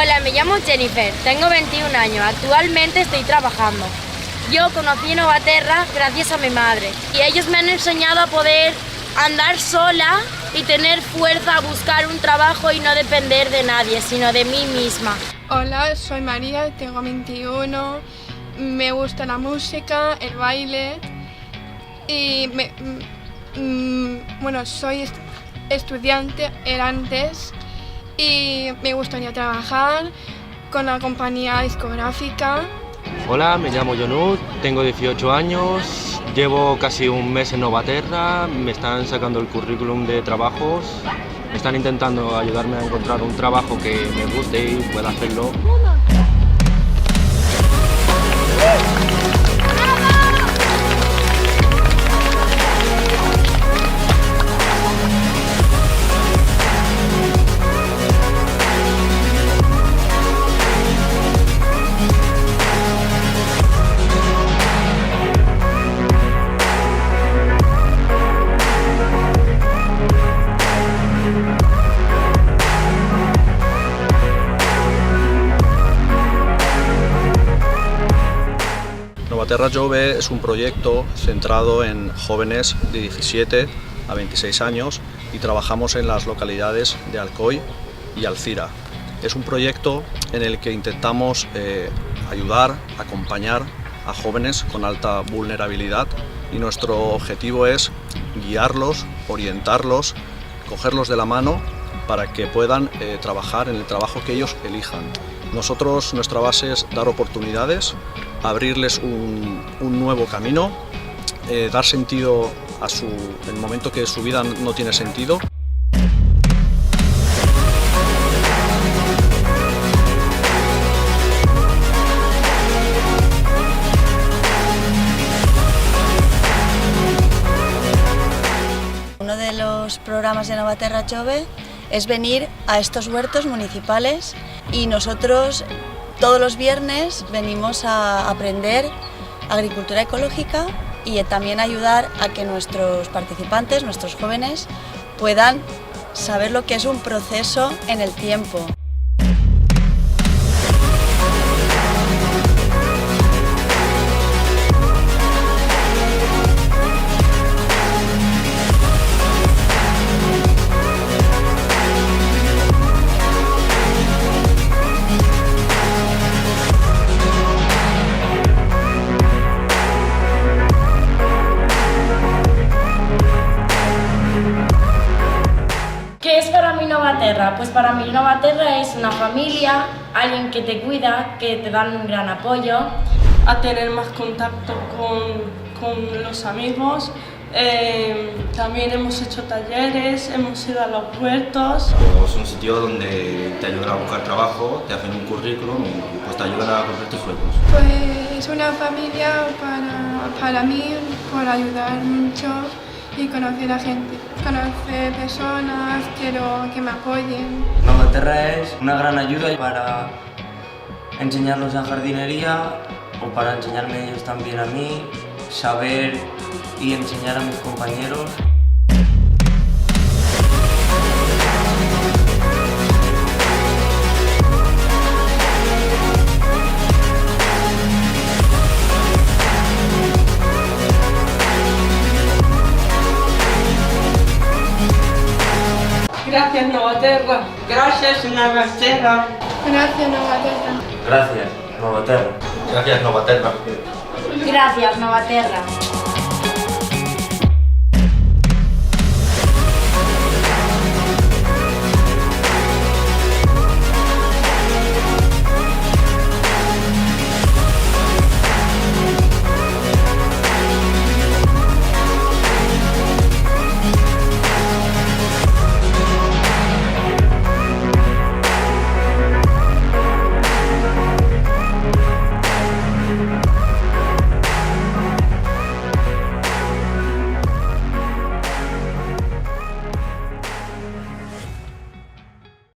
Hola, me llamo Jennifer, tengo 21 años, actualmente estoy trabajando. Yo conocí Novaterra gracias a mi madre y ellos me han enseñado a poder andar sola y tener fuerza a buscar un trabajo y no depender de nadie, sino de mí misma. Hola, soy María, tengo 21, me gusta la música, el baile y soy estudiante, era antes, y me gustaría trabajar con la compañía discográfica. Hola, me llamo Jonut, tengo 18 años, llevo casi un mes en Novaterra, me están sacando el currículum de trabajos, están intentando ayudarme a encontrar un trabajo que me guste y pueda hacerlo. Novaterra Jove es un proyecto centrado en jóvenes de 17 a 26 años y trabajamos en las localidades de Alcoy y Alcira. Es un proyecto en el que intentamos ayudar, acompañar a jóvenes con alta vulnerabilidad y nuestro objetivo es guiarlos, orientarlos, cogerlos de la mano para que puedan trabajar en el trabajo que ellos elijan. Nuestra base es dar oportunidades, abrirles un nuevo camino, dar sentido en el momento que su vida no tiene sentido. Uno de los programas de Novaterra Jove es venir a estos huertos municipales y nosotros todos los viernes venimos a aprender agricultura ecológica y también ayudar a que nuestros participantes, nuestros jóvenes, puedan saber lo que es un proceso en el tiempo. ¿Qué es para mí Novaterra? Pues para mí Novaterra es una familia, alguien que te cuida, que te dan un gran apoyo. A tener más contacto con los amigos. También hemos hecho talleres, hemos ido a los huertos. Es un sitio donde te ayudan a buscar trabajo, te hacen un currículum y pues te ayudan a cumplir tus sueños. Pues una familia para mí, por ayudar mucho y conocer a gente, conocer personas, quiero que me apoyen. Novaterra es una gran ayuda para enseñarlos a jardinería o para enseñarme ellos también a mí, saber y enseñar a mis compañeros. Gracias Novaterra. Gracias Novaterra. Gracias, Novaterra. Gracias Novaterra. Gracias Novaterra. Gracias, Novaterra.